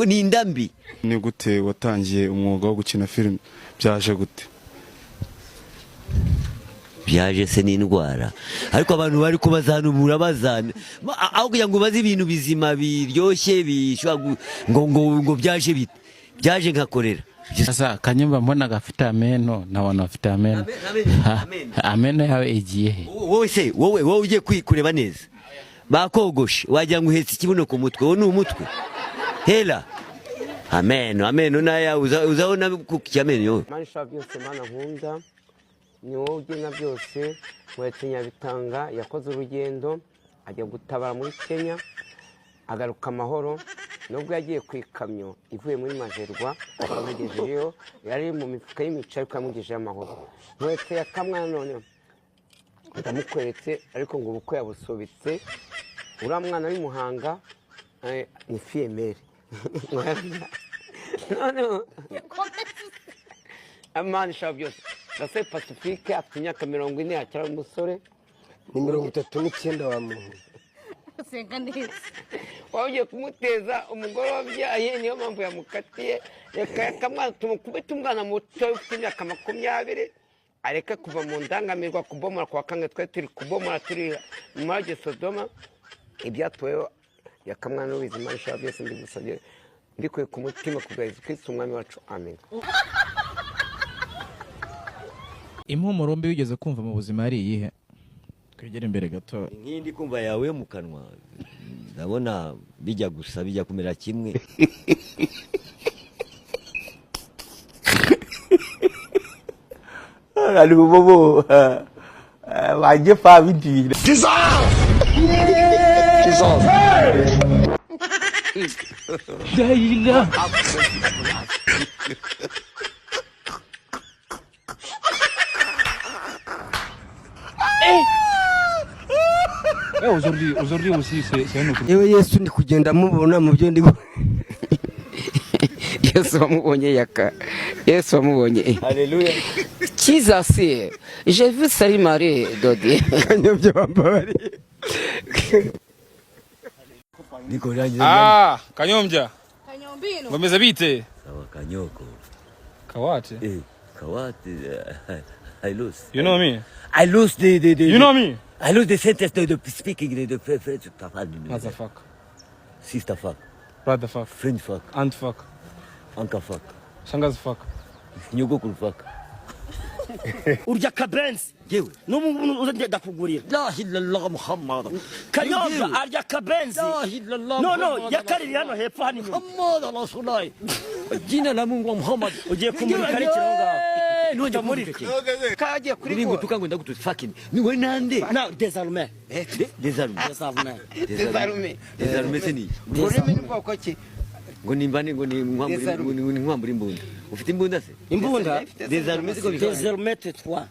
ni indambi. Ni gute watangiye umwuga wo gukina film? Byaje gute? Byaje se n'indwara, ariko abantu bari kubazanubura bazana aho kugira ngo bazi ibintu bizima biryoshye bishobora ngo byaje bite, byaje nkakorera. Sasa Kanyumba mbona gafite ameno na wana bafite ameno. Ameno yawe igiye he? Wowe ugiye kureba neza bakogoshe wagira ngo uhetse ikibuno ku mutwe, wo ni umutwe hela. Ameno naya uzabona ku cyameno. Manisha byose mana nkunda ni wowe ugena byose. Mwete Nyabitanga yakoze urugendo ajya gutabara muri Kenya agaruka amahoro, nubwo yagiye ku ikamyo ivuye muri Majerwa akamugejeyo, yari mu mifuka y'imica ariko yamugejeje amahoro. Mwete yakamwana none ndamukweretse, ariko ngo ubukwe yabusobetse. Uriya mwana ari Muhanga ni female none Manisha byose Gase Pacifique afite imyaka 40 akira umusore ni 39 wa muntu senga neza. Waje kumuteza umugore wabyaye, niyo mpamvu yamukatiye. Reka yakamwana tumukubita umwana muto ufite imyaka 20 areka kuva mu ndangamirwa kubomora kwa kange twe turi kubomora turi mu Sodoma. Ibyatoye yakamwana n'ubizi Manisha byose ndigusabye ndikuye ku mutima kubwa Yesu Kristo umwami wacu, amen. Impumuro mbi wigeze kumva mu buzima ari iyihe? Kwegera imbere gato. Nkindi kumva yawe mu kanwa ndabona bijya gusa bijya kumera kimwe. ari bobo waje fa bidire Aujourd'hui aussi c'est un autre. yewe Yesu ndi kugenda mubona mu byo ndi Yesu wamubonye yaka. Yesu wamubonye. Haleluya. Jesus, j'ai vu Salut Marie Dodi. Kanyobye bambari. Niko rangiza. Kanyombya. Kanyombino. Ngomeza bite? Sawa Kanyoko. Kawate. Kawate. I lose. You know me? I lose the You know me? I lose the sentence of speaking the French Motherfucker. Sister fuck. Brother fuck. Friend fuck. Aunt fuck. Uncle fuck. Shangazi fuck. Nyogokuru fuck. urya kabenzi yewe n'umuntu uza ndakugurira la ilaha muhammad Kanyobya arya kabenzi no yakariri hano hepfo hani muhammad rasulullah jina la Mungu Muhammad ugiye kumurika rikiro ngaho nujya muri Kaje kuri ngo tukango ndagutu fucking ni we nande na désormais désormais seni ururimi rwako ki ngo nimbane ngo ni nkwambura imbunda ufite imbunda se imbunda désormais désormais toi